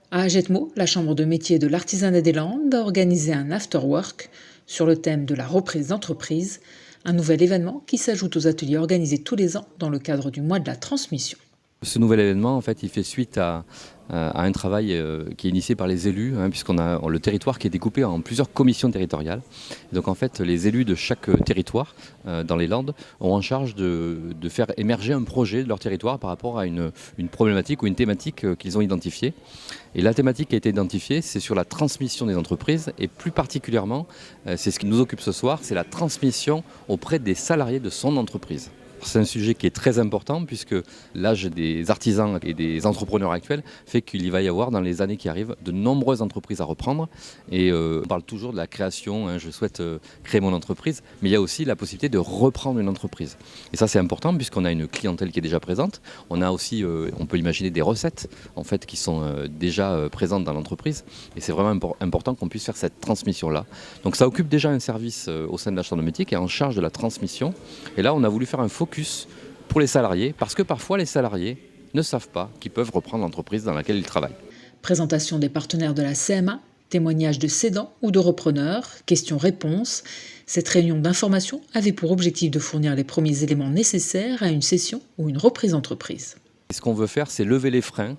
À Jetmo, la Chambre de métier de l'artisanat des Landes a organisé un after-work sur le thème de la reprise d'entreprise, un nouvel événement qui s'ajoute aux ateliers organisés tous les ans dans le cadre du mois de la transmission. Ce nouvel événement, en fait, il fait suite à un travail qui est initié par les élus, puisqu'on a le territoire qui est découpé en plusieurs commissions territoriales. Et donc, en fait, les élus de chaque territoire dans les Landes ont en charge de faire émerger un projet de leur territoire par rapport à une problématique ou une thématique qu'ils ont identifiée. Et la thématique qui a été identifiée, c'est sur la transmission des entreprises et plus particulièrement, c'est ce qui nous occupe ce soir, c'est la transmission auprès des salariés de son entreprise. C'est un sujet qui est très important puisque l'âge des artisans et des entrepreneurs actuels fait qu'il va y avoir dans les années qui arrivent de nombreuses entreprises à reprendre. Et on parle toujours de la création, je souhaite créer mon entreprise, mais il y a aussi la possibilité de reprendre une entreprise. Et ça c'est important puisqu'on a une clientèle qui est déjà présente. On a aussi, on peut imaginer des recettes en fait qui sont déjà présentes dans l'entreprise. Et c'est vraiment important qu'on puisse faire cette transmission-là. Donc ça occupe déjà un service au sein de la Chambre de métier qui est en charge de la transmission. Et là on a voulu faire un focus pour les salariés, parce que parfois les salariés ne savent pas qu'ils peuvent reprendre l'entreprise dans laquelle ils travaillent. Présentation des partenaires de la CMA, témoignages de cédants ou de repreneurs, questions-réponses. Cette réunion d'information avait pour objectif de fournir les premiers éléments nécessaires à une cession ou une reprise d'entreprise. Et ce qu'on veut faire, c'est lever les freins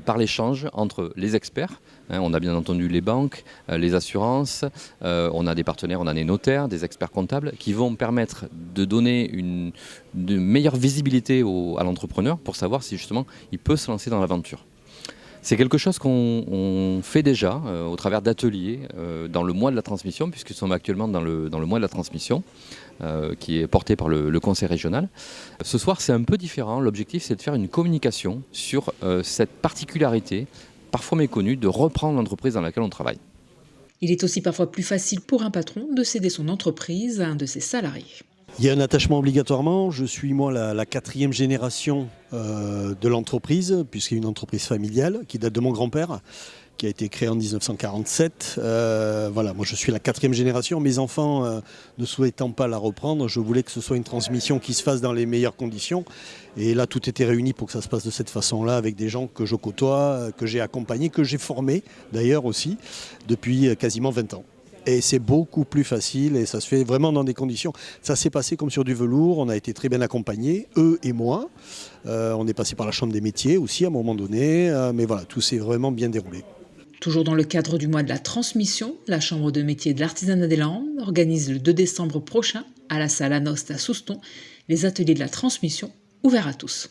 par l'échange entre les experts. On a bien entendu les banques, les assurances, on a des partenaires, on a des notaires, des experts comptables qui vont permettre de donner une meilleure visibilité à l'entrepreneur pour savoir si justement il peut se lancer dans l'aventure. C'est quelque chose qu'on fait déjà au travers d'ateliers dans le mois de la transmission, puisque nous sommes actuellement dans le mois de la transmission, qui est porté par le conseil régional. Ce soir, c'est un peu différent. L'objectif, c'est de faire une communication sur cette particularité, parfois méconnue, de reprendre l'entreprise dans laquelle on travaille. Il est aussi parfois plus facile pour un patron de céder son entreprise à un de ses salariés. Il y a un attachement obligatoirement. Je suis moi la quatrième génération de l'entreprise, puisqu'il y a une entreprise familiale qui date de mon grand-père, qui a été créée en 1947. Voilà, moi je suis la quatrième génération. Mes enfants ne souhaitant pas la reprendre, je voulais que ce soit une transmission qui se fasse dans les meilleures conditions. Et là, tout était réuni pour que ça se passe de cette façon-là, avec des gens que je côtoie, que j'ai accompagnés, que j'ai formés d'ailleurs aussi, depuis quasiment 20 ans. Et c'est beaucoup plus facile et ça se fait vraiment dans des conditions. Ça s'est passé comme sur du velours, on a été très bien accompagnés, eux et moi. On est passé par la Chambre des métiers aussi à un moment donné, mais voilà, tout s'est vraiment bien déroulé. Toujours dans le cadre du mois de la transmission, la Chambre de métier de l'artisanat des Landes organise le 2 décembre prochain, à la salle Anost à Souston, les ateliers de la transmission ouverts à tous.